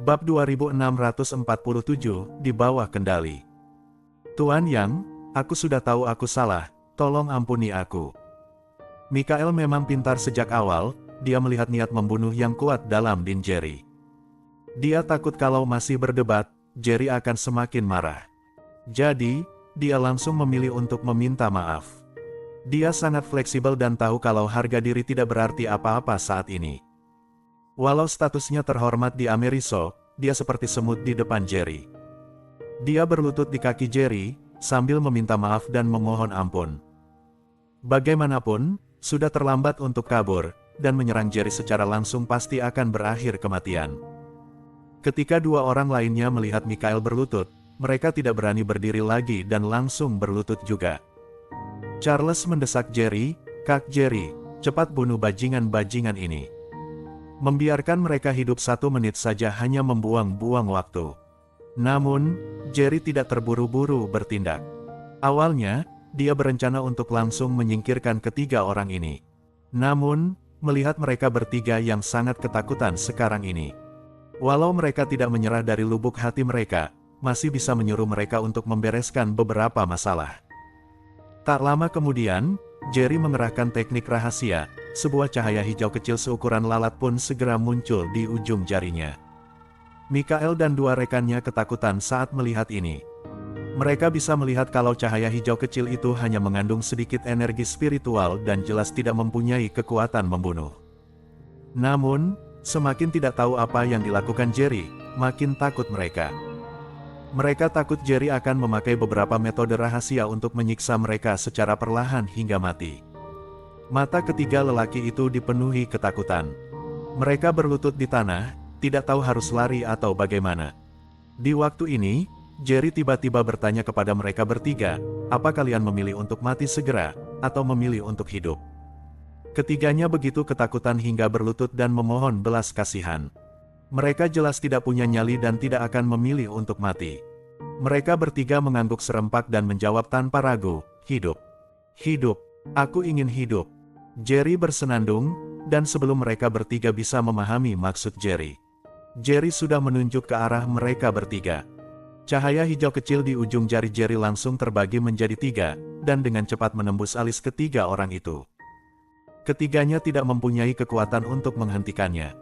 Bab 2647, di bawah kendali. Tuan Yang, aku sudah tahu aku salah, tolong ampuni aku. Mikael memang pintar sejak awal, dia melihat niat membunuh yang kuat dalam Din Jerry. Dia takut kalau masih berdebat, Jerry akan semakin marah. Jadi, dia langsung memilih untuk meminta maaf. Dia sangat fleksibel dan tahu kalau harga diri tidak berarti apa-apa saat ini. Walau statusnya terhormat di Ameriso, dia seperti semut di depan Jerry. Dia berlutut di kaki Jerry, sambil meminta maaf dan memohon ampun. Bagaimanapun, sudah terlambat untuk kabur, dan menyerang Jerry secara langsung pasti akan berakhir kematian. Ketika dua orang lainnya melihat Mikael berlutut, mereka tidak berani berdiri lagi dan langsung berlutut juga. Charles mendesak Jerry, "Kak Jerry, cepat bunuh bajingan-bajingan ini. Membiarkan mereka hidup 1 menit saja hanya membuang-buang waktu." Namun, Jerry tidak terburu-buru bertindak. Awalnya, dia berencana untuk langsung menyingkirkan ketiga orang ini. Namun, melihat mereka bertiga yang sangat ketakutan sekarang ini. Walau mereka tidak menyerah dari lubuk hati mereka, masih bisa menyuruh mereka untuk membereskan beberapa masalah. Tak lama kemudian, Jerry mengerahkan teknik rahasia, sebuah cahaya hijau kecil seukuran lalat pun segera muncul di ujung jarinya. Mikael dan dua rekannya ketakutan saat melihat ini. Mereka bisa melihat kalau cahaya hijau kecil itu hanya mengandung sedikit energi spiritual dan jelas tidak mempunyai kekuatan membunuh. Namun, semakin tidak tahu apa yang dilakukan Jerry, makin takut mereka. Mereka takut Jerry akan memakai beberapa metode rahasia untuk menyiksa mereka secara perlahan hingga mati. Mata ketiga lelaki itu dipenuhi ketakutan. Mereka berlutut di tanah, tidak tahu harus lari atau bagaimana. Di waktu ini, Jerry tiba-tiba bertanya kepada mereka bertiga, "Apa kalian memilih untuk mati segera, atau memilih untuk hidup?" Ketiganya begitu ketakutan hingga berlutut dan memohon belas kasihan. Mereka jelas tidak punya nyali dan tidak akan memilih untuk mati. Mereka bertiga mengangguk serempak dan menjawab tanpa ragu, "Hidup. Hidup. Aku ingin hidup." Jerry bersenandung, dan sebelum mereka bertiga bisa memahami maksud Jerry, Jerry sudah menunjuk ke arah mereka bertiga. Cahaya hijau kecil di ujung jari Jerry langsung terbagi menjadi 3, dan dengan cepat menembus alis ketiga orang itu. Ketiganya tidak mempunyai kekuatan untuk menghentikannya.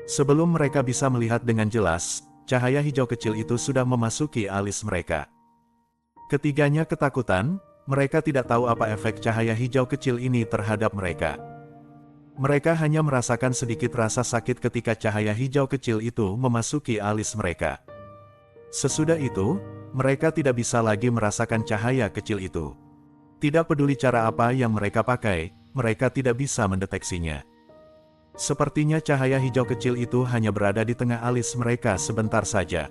Sebelum mereka bisa melihat dengan jelas, cahaya hijau kecil itu sudah memasuki alis mereka. Ketiganya ketakutan, mereka tidak tahu apa efek cahaya hijau kecil ini terhadap mereka. Mereka hanya merasakan sedikit rasa sakit ketika cahaya hijau kecil itu memasuki alis mereka. Sesudah itu, mereka tidak bisa lagi merasakan cahaya kecil itu. Tidak peduli cara apa yang mereka pakai, mereka tidak bisa mendeteksinya. Sepertinya cahaya hijau kecil itu hanya berada di tengah alis mereka sebentar saja.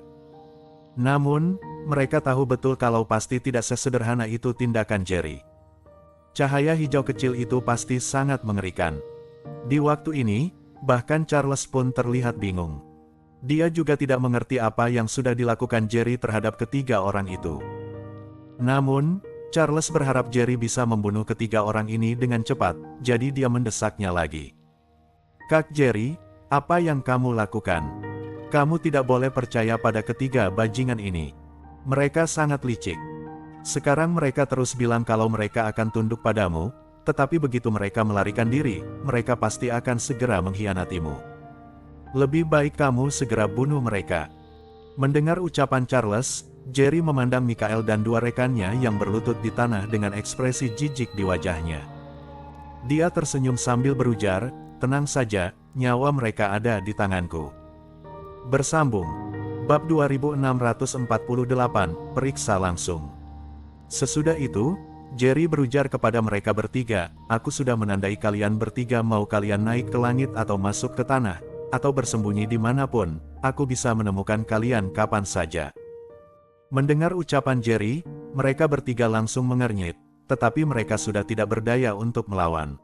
Namun, mereka tahu betul kalau pasti tidak sesederhana itu tindakan Jerry. Cahaya hijau kecil itu pasti sangat mengerikan. Di waktu ini, bahkan Charles pun terlihat bingung. Dia juga tidak mengerti apa yang sudah dilakukan Jerry terhadap ketiga orang itu. Namun, Charles berharap Jerry bisa membunuh ketiga orang ini dengan cepat, jadi dia mendesaknya lagi. "Kak Jerry, apa yang kamu lakukan? Kamu tidak boleh percaya pada ketiga bajingan ini. Mereka sangat licik. Sekarang mereka terus bilang kalau mereka akan tunduk padamu, tetapi begitu mereka melarikan diri, mereka pasti akan segera mengkhianatimu. Lebih baik kamu segera bunuh mereka." Mendengar ucapan Charles, Jerry memandang Mikael dan dua rekannya yang berlutut di tanah dengan ekspresi jijik di wajahnya. Dia tersenyum sambil berujar, "Tenang saja, nyawa mereka ada di tanganku." Bersambung. Bab 2648, periksa langsung. Sesudah itu, Jerry berujar kepada mereka bertiga, "Aku sudah menandai kalian bertiga, mau kalian naik ke langit atau masuk ke tanah, atau bersembunyi dimanapun, aku bisa menemukan kalian kapan saja." Mendengar ucapan Jerry, mereka bertiga langsung mengernyit, tetapi mereka sudah tidak berdaya untuk melawan.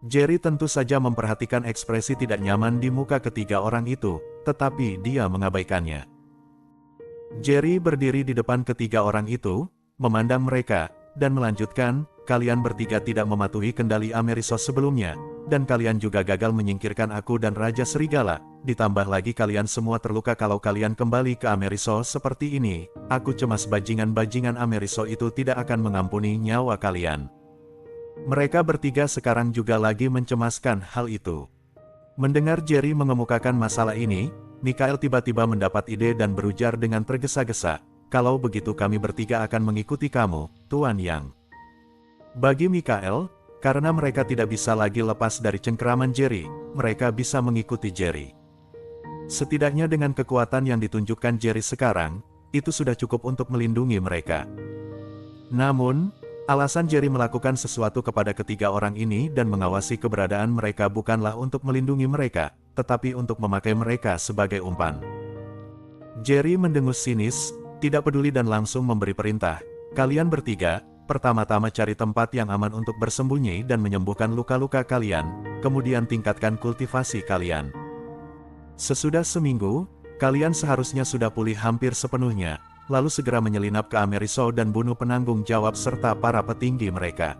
Jerry tentu saja memperhatikan ekspresi tidak nyaman di muka ketiga orang itu, tetapi dia mengabaikannya. Jerry berdiri di depan ketiga orang itu, memandang mereka, dan melanjutkan, "Kalian bertiga tidak mematuhi kendali Amerisos sebelumnya, dan kalian juga gagal menyingkirkan aku dan Raja Serigala. Ditambah lagi kalian semua terluka kalau kalian kembali ke Ameriso seperti ini. Aku cemas bajingan-bajingan Ameriso itu tidak akan mengampuni nyawa kalian. Mereka bertiga sekarang juga lagi mencemaskan hal itu. Mendengar Jerry mengemukakan masalah ini, Mikael tiba-tiba mendapat ide dan berujar dengan tergesa-gesa, "Kalau begitu kami bertiga akan mengikuti kamu, Tuan Yang." Bagi Mikael, karena mereka tidak bisa lagi lepas dari cengkeraman Jerry, mereka bisa mengikuti Jerry. Setidaknya dengan kekuatan yang ditunjukkan Jerry sekarang, itu sudah cukup untuk melindungi mereka. Namun, alasan Jerry melakukan sesuatu kepada ketiga orang ini dan mengawasi keberadaan mereka bukanlah untuk melindungi mereka, tetapi untuk memakai mereka sebagai umpan. Jerry mendengus sinis, tidak peduli dan langsung memberi perintah, "Kalian bertiga, pertama-tama cari tempat yang aman untuk bersembunyi dan menyembuhkan luka-luka kalian, kemudian tingkatkan kultivasi kalian. Sesudah seminggu, kalian seharusnya sudah pulih hampir sepenuhnya, lalu segera menyelinap ke Ameriso dan bunuh penanggung jawab serta para petinggi mereka.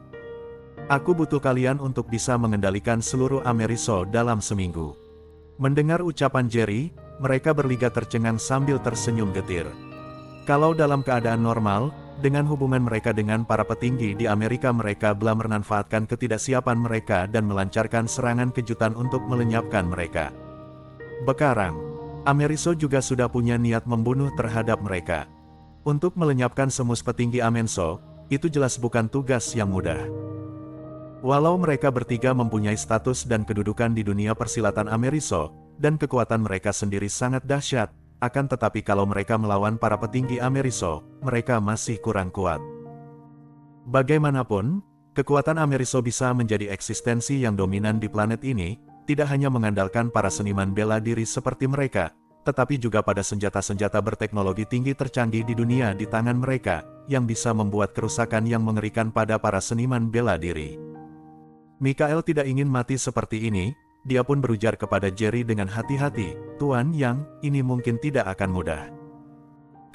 Aku butuh kalian untuk bisa mengendalikan seluruh Ameriso dalam seminggu." Mendengar ucapan Jerry, mereka berliga tercengang sambil tersenyum getir. Kalau dalam keadaan normal, dengan hubungan mereka dengan para petinggi di Amerika, mereka belum memanfaatkan ketidaksiapan mereka dan melancarkan serangan kejutan untuk melenyapkan mereka. Bekarang, Ameriso juga sudah punya niat membunuh terhadap mereka. Untuk melenyapkan semus petinggi Amenso, itu jelas bukan tugas yang mudah. Walau mereka bertiga mempunyai status dan kedudukan di dunia persilatan Ameriso, dan kekuatan mereka sendiri sangat dahsyat, akan tetapi kalau mereka melawan para petinggi Ameriso, mereka masih kurang kuat. Bagaimanapun, kekuatan Ameriso bisa menjadi eksistensi yang dominan di planet ini, tidak hanya mengandalkan para seniman bela diri seperti mereka, tetapi juga pada senjata-senjata berteknologi tinggi tercanggih di dunia di tangan mereka, yang bisa membuat kerusakan yang mengerikan pada para seniman bela diri. Mikael tidak ingin mati seperti ini. Dia pun berujar kepada Jerry dengan hati-hati, "Tuan Yang, ini mungkin tidak akan mudah.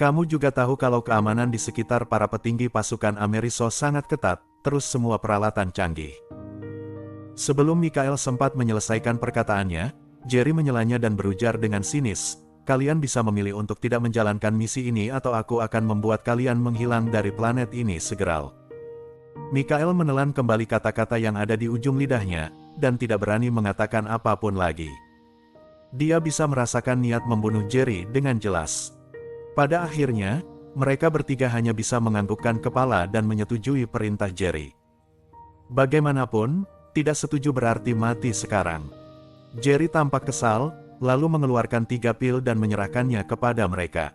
Kamu juga tahu kalau keamanan di sekitar para petinggi pasukan Ameriso sangat ketat, terus semua peralatan canggih." Sebelum Mikael sempat menyelesaikan perkataannya, Jerry menyelanya dan berujar dengan sinis, "Kalian bisa memilih untuk tidak menjalankan misi ini atau aku akan membuat kalian menghilang dari planet ini segera." Mikael menelan kembali kata-kata yang ada di ujung lidahnya, dan tidak berani mengatakan apapun lagi. Dia bisa merasakan niat membunuh Jerry dengan jelas. Pada akhirnya, mereka bertiga hanya bisa menganggukkan kepala dan menyetujui perintah Jerry. Bagaimanapun, tidak setuju berarti mati sekarang. Jerry tampak kesal, lalu mengeluarkan 3 pil dan menyerahkannya kepada mereka.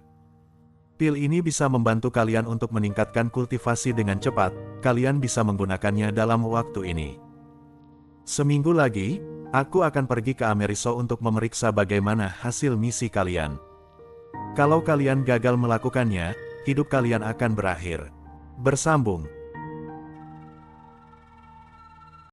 "Pil ini bisa membantu kalian untuk meningkatkan kultivasi dengan cepat, kalian bisa menggunakannya dalam waktu ini. Seminggu lagi, aku akan pergi ke Ameriso untuk memeriksa bagaimana hasil misi kalian. Kalau kalian gagal melakukannya, hidup kalian akan berakhir." Bersambung.